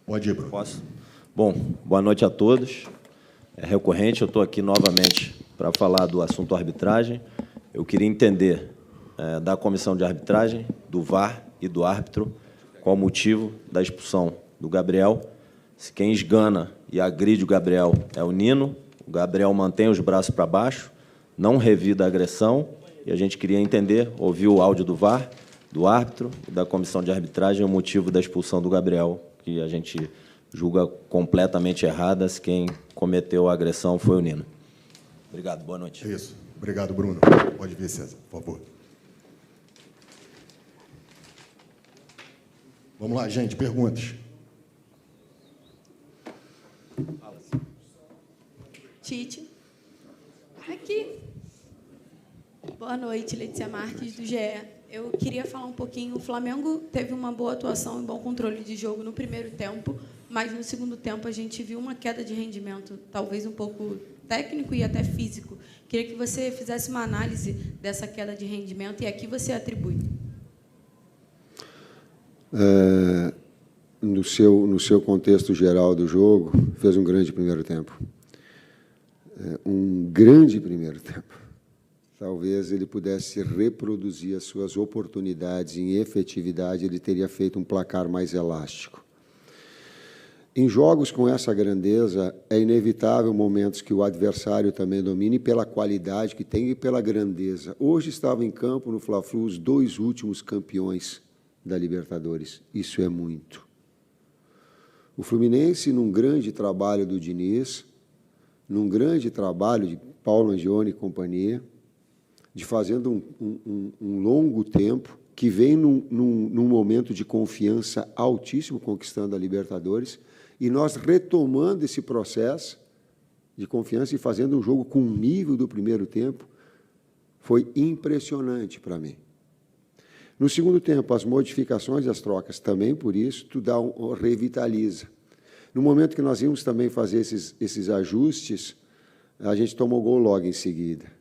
Pode ir, Bruno. Posso? Bom, boa noite a todos. É recorrente, eu estou aqui novamente para falar do assunto arbitragem. Eu queria entender da comissão de arbitragem, do VAR e do árbitro qual o motivo da expulsão do Gabriel. Se quem esgana e agride o Gabriel é o Nino, o Gabriel mantém os braços para baixo, não revida a agressão, e a gente queria entender, ouvir o áudio do VAR, do árbitro e da comissão de arbitragem, o motivo da expulsão do Gabriel, que a gente julga completamente errada, se quem cometeu a agressão foi o Nino. Obrigado, boa noite. É isso. Obrigado, Bruno. Pode vir, César, por favor. Vamos lá, gente, perguntas. Tite. Aqui. Boa noite, Letícia Marques, do GE. Eu queria falar um pouquinho. O Flamengo teve uma boa atuação e bom controle de jogo no primeiro tempo, mas no segundo tempo a gente viu uma queda de rendimento, talvez um pouco técnico e até físico. Queria que você fizesse uma análise dessa queda de rendimento e a que você atribui. No seu contexto geral do jogo, fez um grande primeiro tempo. Um grande primeiro tempo. Talvez ele pudesse reproduzir as suas oportunidades em efetividade, ele teria feito um placar mais elástico. Em jogos com essa grandeza, é inevitável momentos que o adversário também domine pela qualidade que tem e pela grandeza. Hoje estavam em campo, no Fla-Flu, os dois últimos campeões da Libertadores. Isso é muito. O Fluminense, num grande trabalho do Diniz, num grande trabalho de Paulo Angione e companhia, de fazendo um longo tempo, que vem num momento de confiança altíssimo, conquistando a Libertadores, e nós retomando esse processo de confiança e fazendo um jogo com o nível do primeiro tempo, foi impressionante para mim. No segundo tempo, as modificações e as trocas, também por isso, tu revitaliza. No momento que nós íamos também fazer esses ajustes, a gente tomou gol logo em seguida,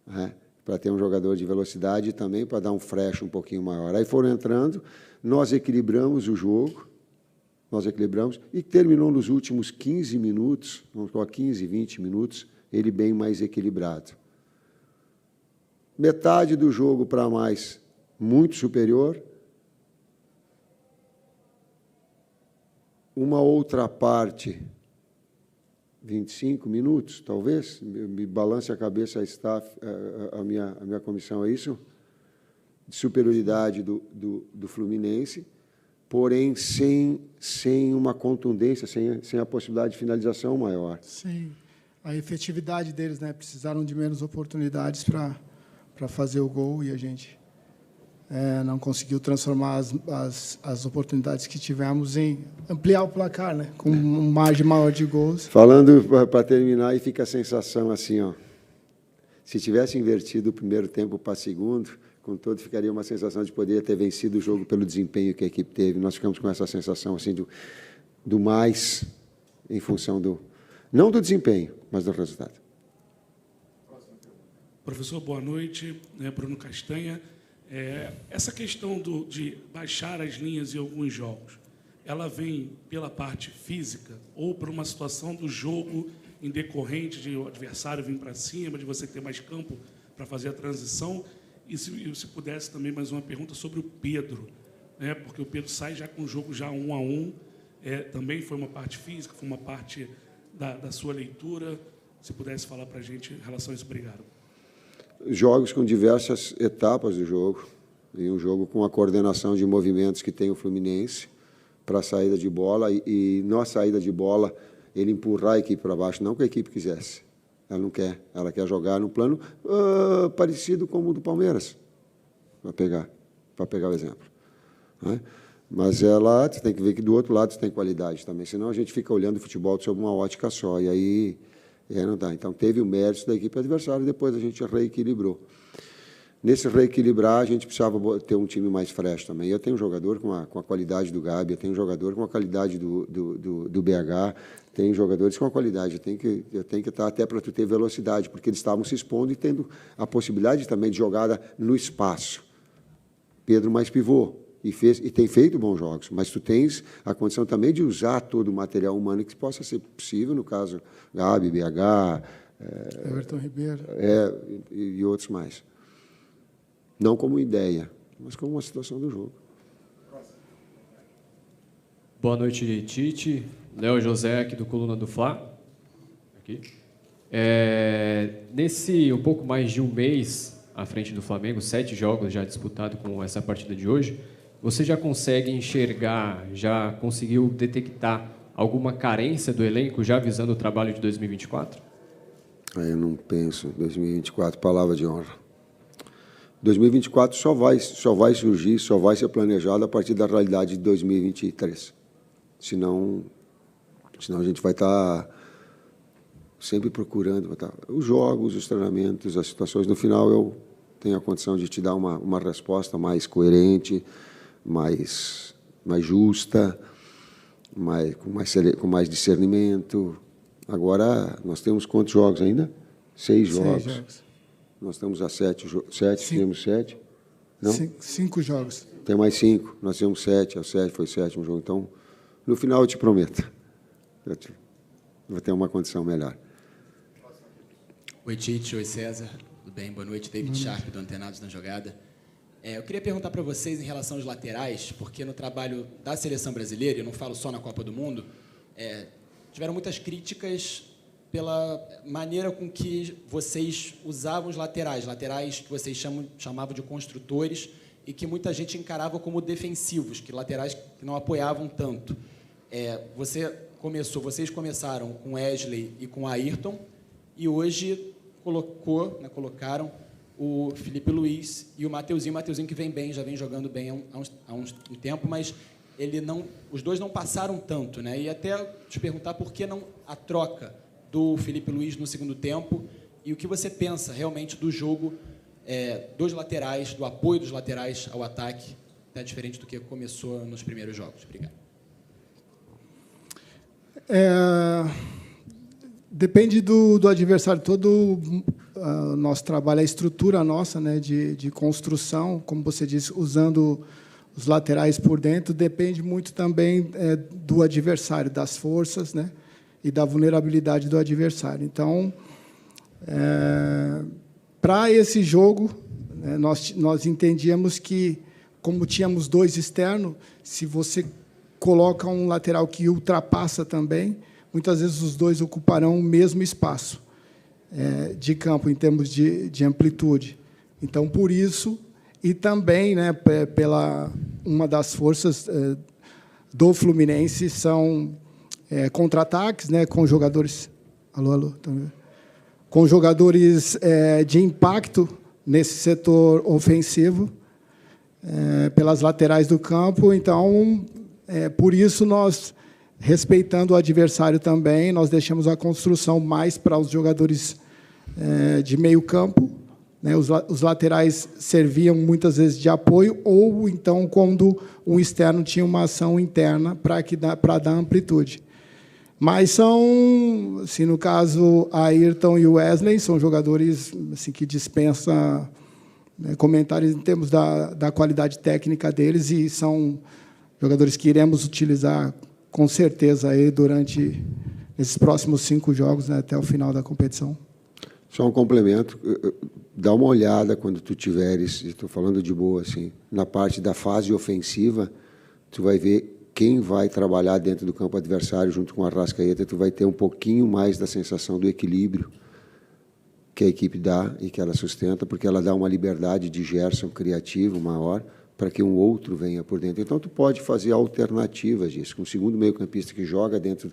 né? Para ter um jogador de velocidade e também para dar um fresh um pouquinho maior. Aí foram entrando, nós equilibramos o jogo, e terminou nos últimos 15 minutos, vamos colocar 15, 20 minutos, ele bem mais equilibrado. Metade do jogo para mais, muito superior. Uma outra parte, 25 minutos, talvez, me balance a cabeça a minha comissão, é isso? De superioridade do Fluminense, porém sem uma contundência, sem a possibilidade de finalização maior. Sim, a efetividade deles, né? Precisaram de menos oportunidades para fazer o gol e a gente não conseguiu transformar as oportunidades que tivemos em ampliar o placar, né? Com uma margem maior de gols. Falando para terminar, e fica a sensação assim, ó, se tivesse invertido o primeiro tempo para segundo, com todo, ficaria uma sensação de poder ter vencido o jogo pelo desempenho que a equipe teve. Nós ficamos com essa sensação assim do mais em função não do desempenho, mas do resultado. Professor, boa noite. Bruno Castanha. Essa questão de baixar as linhas em alguns jogos, ela vem pela parte física ou por uma situação do jogo em decorrente de o adversário vir para cima, de você ter mais campo para fazer a transição? E se pudesse também mais uma pergunta sobre o Pedro, né? Porque o Pedro sai já com o jogo já 1-1, também foi uma parte física, foi uma parte da sua leitura. Se pudesse falar para a gente em relação a isso, obrigado. Jogos com diversas etapas do jogo, e um jogo com a coordenação de movimentos que tem o Fluminense para a saída de bola, e na saída de bola ele empurrar a equipe para baixo, não que a equipe quisesse. Ela não quer, ela quer jogar num plano parecido com o do Palmeiras, para pegar o exemplo, né? Mas você tem que ver que do outro lado você tem qualidade também, senão a gente fica olhando o futebol sob uma ótica só, e aí não dá. Então, teve o mérito da equipe adversária, e depois a gente reequilibrou. Nesse reequilibrar, a gente precisava ter um time mais fresh também. Eu tenho um jogador com a qualidade do Gabi, eu tenho um jogador com a qualidade do BH, tem jogadores com a qualidade. Eu tenho que estar até para tu ter velocidade, porque eles estavam se expondo e tendo a possibilidade também de jogada no espaço. Pedro mais pivô, e tem feito bons jogos, mas tu tens a condição também de usar todo o material humano que possa ser possível, no caso, Gabi, BH, Everton Ribeiro. E outros mais. Não como ideia, mas como uma situação do jogo. Boa noite, Tite. Léo José, aqui do Coluna do Fla. Aqui. Nesse um pouco mais de um mês à frente do Flamengo, 7 jogos já disputados com essa partida de hoje, você já consegue enxergar, já conseguiu detectar alguma carência do elenco, já visando o trabalho de 2024? Eu não penso. 2024, palavra de honra. 2024 só vai surgir, só vai ser planejado a partir da realidade de 2023. Senão a gente vai estar sempre procurando os jogos, os treinamentos, as situações. No final, eu tenho a condição de te dar uma resposta mais coerente, mais justa, com mais discernimento. Agora, nós temos quantos jogos ainda? 6 jogos. Nós estamos a 7, temos 7? Não? 5 jogos. Tem mais 5, nós temos 7, foi o 7º jogo. Então, no final, eu te prometo, vou ter uma condição melhor. Oi, Tite, oi, César. Tudo bem? Boa noite, David Sharp, do Antenados na Jogada. Eu queria perguntar para vocês em relação aos laterais, porque no trabalho da seleção brasileira, eu não falo só na Copa do Mundo, tiveram muitas críticas pela maneira com que vocês usavam os laterais que vocês chamavam de construtores e que muita gente encarava como defensivos, que laterais que não apoiavam tanto. Vocês começaram com Wesley e com Ayrton e hoje colocaram o Felipe Luiz e o Mateuzinho que vem bem, já vem jogando bem há um tempo, mas os dois não passaram tanto, né? E até te perguntar por que não a troca do Felipe Luiz no segundo tempo e o que você pensa realmente do jogo dos laterais, do apoio dos laterais ao ataque, até diferente do que começou nos primeiros jogos. Obrigado. Depende do adversário. Todo o nosso trabalho, a estrutura nossa, né, de construção, como você disse, usando os laterais por dentro, depende muito também do adversário, das forças, né, e da vulnerabilidade do adversário. Então, para esse jogo, né, nós entendíamos que, como tínhamos 2 externos, se você coloca um lateral que ultrapassa também, muitas vezes os 2 ocuparão o mesmo espaço de campo, em termos de amplitude. Então, por isso, e também, né, pela uma das forças do Fluminense são contra-ataques, né, com jogadores... Alô, com jogadores de impacto nesse setor ofensivo, pelas laterais do campo. Então, por isso, nós, respeitando o adversário também, nós deixamos a construção mais para os jogadores de meio campo, né? Os laterais serviam muitas vezes de apoio, ou então quando um externo tinha uma ação interna para dar amplitude. Mas são, assim, no caso, Ayrton e o Wesley, são jogadores assim, que dispensam comentários em termos da qualidade técnica deles, e são jogadores que iremos utilizar com certeza aí durante esses próximos 5 jogos, né, até o final da competição. Só um complemento, dá uma olhada quando tu tiveres, estou falando de boa, assim, na parte da fase ofensiva, tu vai ver quem vai trabalhar dentro do campo adversário junto com a Arrascaeta, tu vai ter um pouquinho mais da sensação do equilíbrio que a equipe dá e que ela sustenta, porque ela dá uma liberdade de Gerson criativo maior para que um outro venha por dentro. Então, tu pode fazer alternativas disso. Com o segundo meio-campista que joga dentro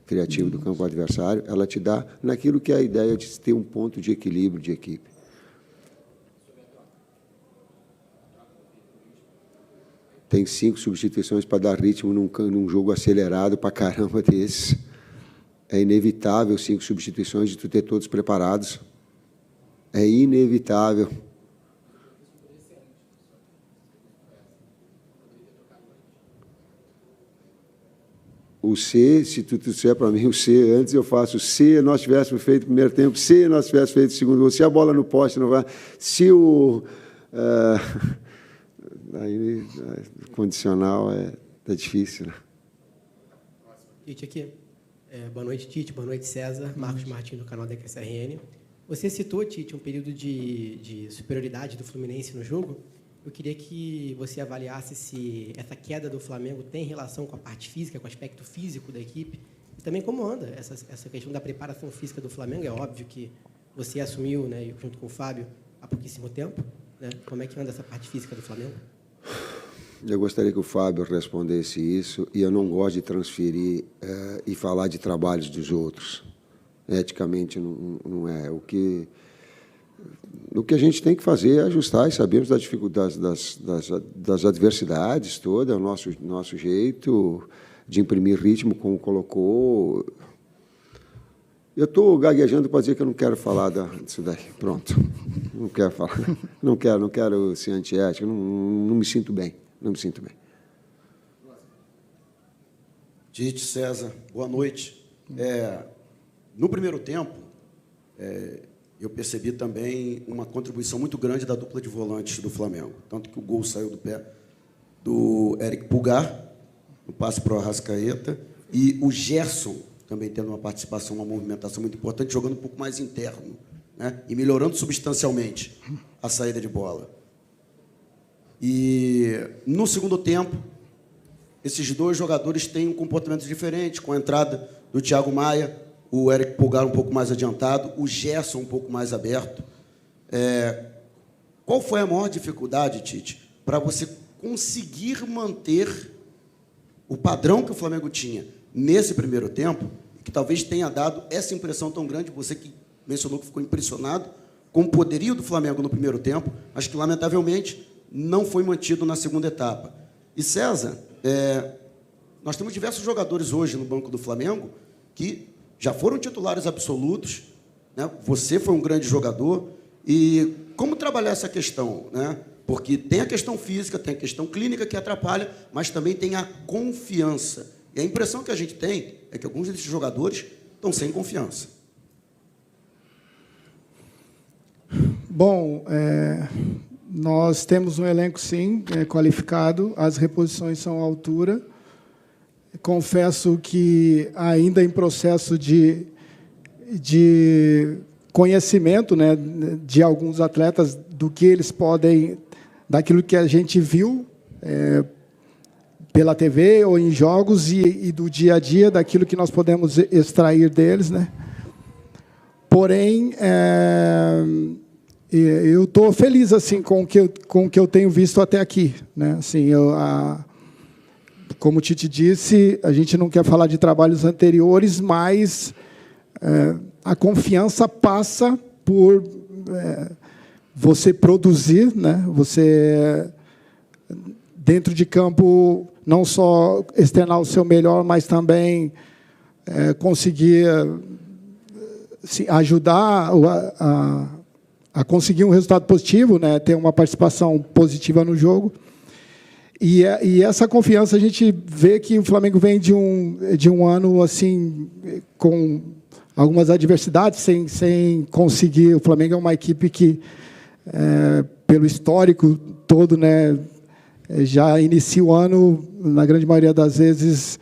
criativo do campo adversário, ela te dá naquilo que é a ideia de ter um ponto de equilíbrio de equipe. Tem 5 substituições para dar ritmo num jogo acelerado para caramba desses. É inevitável 5 substituições de tu ter todos preparados. É inevitável. O C, se tu disser para mim o C, antes eu faço o C, nós tivéssemos feito o primeiro tempo, C, nós tivéssemos feito o segundo gol, se a bola no poste não vai, se o... Aí, condicional é difícil, né? Tite aqui. Boa noite, Tite. Boa noite, César. Marcos Martins, do canal da QSRN. Você citou, Tite, um período de superioridade do Fluminense no jogo. Eu queria que você avaliasse se essa queda do Flamengo tem relação com a parte física, com o aspecto físico da equipe. E também como anda essa questão da preparação física do Flamengo. É óbvio que você assumiu, né, junto com o Fábio, há pouquíssimo tempo. Né? Como é que anda essa parte física do Flamengo? Eu gostaria que o Fábio respondesse isso, e eu não gosto de transferir e falar de trabalhos dos outros. Eticamente, não é. O que a gente tem que fazer é ajustar, e sabemos das dificuldades, das adversidades todas, é o nosso jeito de imprimir ritmo, como colocou. Eu estou gaguejando para dizer que eu não quero falar disso daí. Pronto. Não quero falar. Não quero ser antiético, não me sinto bem. Não me sinto bem. Tite, César, boa noite. No primeiro tempo, eu percebi também uma contribuição muito grande da dupla de volantes do Flamengo. Tanto que o gol saiu do pé do Eric Pulgar, no passe para o Arrascaeta, e o Gerson também tendo uma participação, uma movimentação muito importante, jogando um pouco mais interno, né? E melhorando substancialmente a saída de bola. E, no segundo tempo, esses dois jogadores têm um comportamento diferente, com a entrada do Thiago Maia, o Eric Pulgar um pouco mais adiantado, o Gerson um pouco mais aberto. Qual foi a maior dificuldade, Tite, para você conseguir manter o padrão que o Flamengo tinha nesse primeiro tempo, que talvez tenha dado essa impressão tão grande, você que mencionou que ficou impressionado com o poderio do Flamengo no primeiro tempo, mas que, lamentavelmente, não foi mantido na segunda etapa. E, César, nós temos diversos jogadores hoje no banco do Flamengo que já foram titulares absolutos, né? Você foi um grande jogador. E como trabalhar essa questão, né? Porque tem a questão física, tem a questão clínica que atrapalha, mas também tem a confiança. E a impressão que a gente tem é que alguns desses jogadores estão sem confiança. Bom, nós temos um elenco, sim, qualificado, as reposições são à altura. Confesso que ainda em processo de conhecimento, né, de alguns atletas, do que eles podem, daquilo que a gente viu pela TV ou em jogos e do dia a dia, daquilo que nós podemos extrair deles, né? Porém, eu estou feliz assim com o que eu tenho visto até aqui, né? Assim, como o Tite disse, a gente não quer falar de trabalhos anteriores, mas a confiança passa por você produzir, né? Você, dentro de campo, não só externar o seu melhor, mas também conseguir ajudar a conseguir um resultado positivo, né? Ter uma participação positiva no jogo. E essa confiança, a gente vê que o Flamengo vem de um ano assim, com algumas adversidades, sem conseguir. O Flamengo é uma equipe que, pelo histórico todo, né, já inicia o ano, na grande maioria das vezes,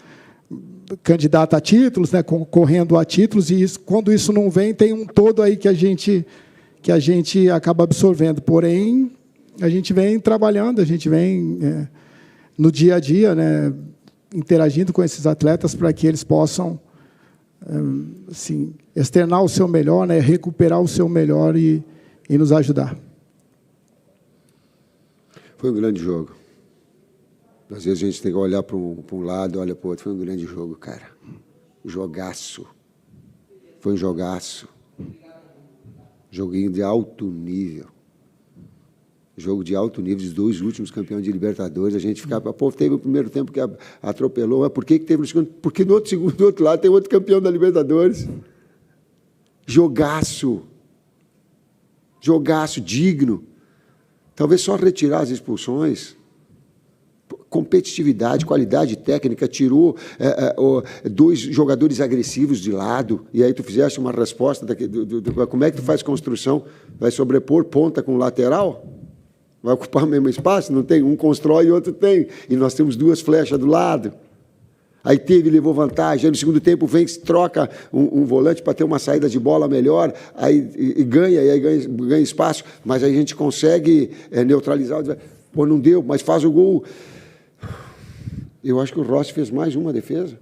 candidata a títulos, né, concorrendo a títulos, e isso, quando isso não vem, tem um todo aí que a gente acaba absorvendo. Porém, a gente vem trabalhando, a gente vem no dia a dia, né, interagindo com esses atletas para que eles possam assim, externar o seu melhor, né, recuperar o seu melhor e nos ajudar. Foi um grande jogo. Às vezes a gente tem que olhar para um lado, olha para o outro. Foi um grande jogo, cara. Jogaço. Foi um jogaço. Joguinho de alto nível. Jogo de alto nível, os dois últimos campeões de Libertadores. A gente ficava, pô, teve o primeiro tempo que atropelou, mas por que teve no segundo? Porque no outro lado tem outro campeão da Libertadores. Jogaço. Jogaço, digno. Talvez só retirar as expulsões. Competitividade, qualidade técnica, tirou dois jogadores agressivos de lado, e aí tu fizeste uma resposta, como é que tu faz construção? Vai sobrepor ponta com lateral? Vai ocupar o mesmo espaço? Não tem? Um constrói e outro tem. E nós temos 2 flechas do lado. Aí levou vantagem. Aí no segundo tempo vem, troca um volante para ter uma saída de bola melhor, aí ganha espaço, mas aí a gente consegue neutralizar. Pô, não deu, mas faz o gol. Eu acho que o Rossi fez mais uma defesa.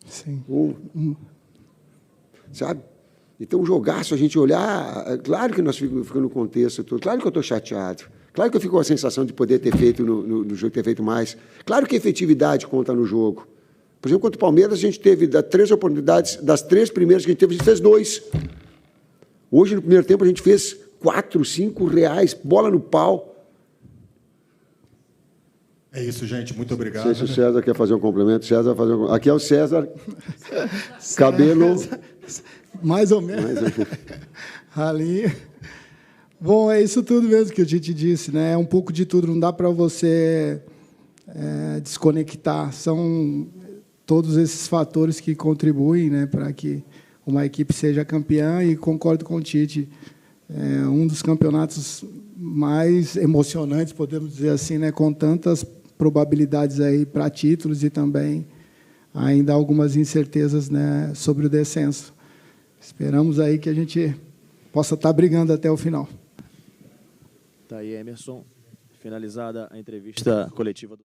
Sim. Sabe? Então, um jogaço, a gente olhar... Claro que nós ficamos no contexto todo. Claro que eu estou chateado. Claro que eu fico com a sensação de poder ter feito no jogo, ter feito mais. Claro que a efetividade conta no jogo. Por exemplo, contra o Palmeiras, a gente teve 3 oportunidades, das 3 primeiras que a gente teve, a gente fez 2. Hoje, no primeiro tempo, a gente fez 4, 5 reais, bola no pau. É isso, gente. Muito obrigado. Não sei se o César quer fazer um complemento. César vai fazer um... Aqui é o César. Cabelo... Mais ou menos. Ali. Bom, é isso tudo mesmo que o Tite disse, né? É um pouco de tudo, não dá para você desconectar. São todos esses fatores que contribuem, né, para que uma equipe seja campeã, e concordo com o Tite. É um dos campeonatos mais emocionantes, podemos dizer assim, né, com tantas probabilidades aí para títulos e também ainda algumas incertezas, né, sobre o descenso. Esperamos aí que a gente possa estar brigando até o final. Tá aí, Emerson. Finalizada a entrevista coletiva do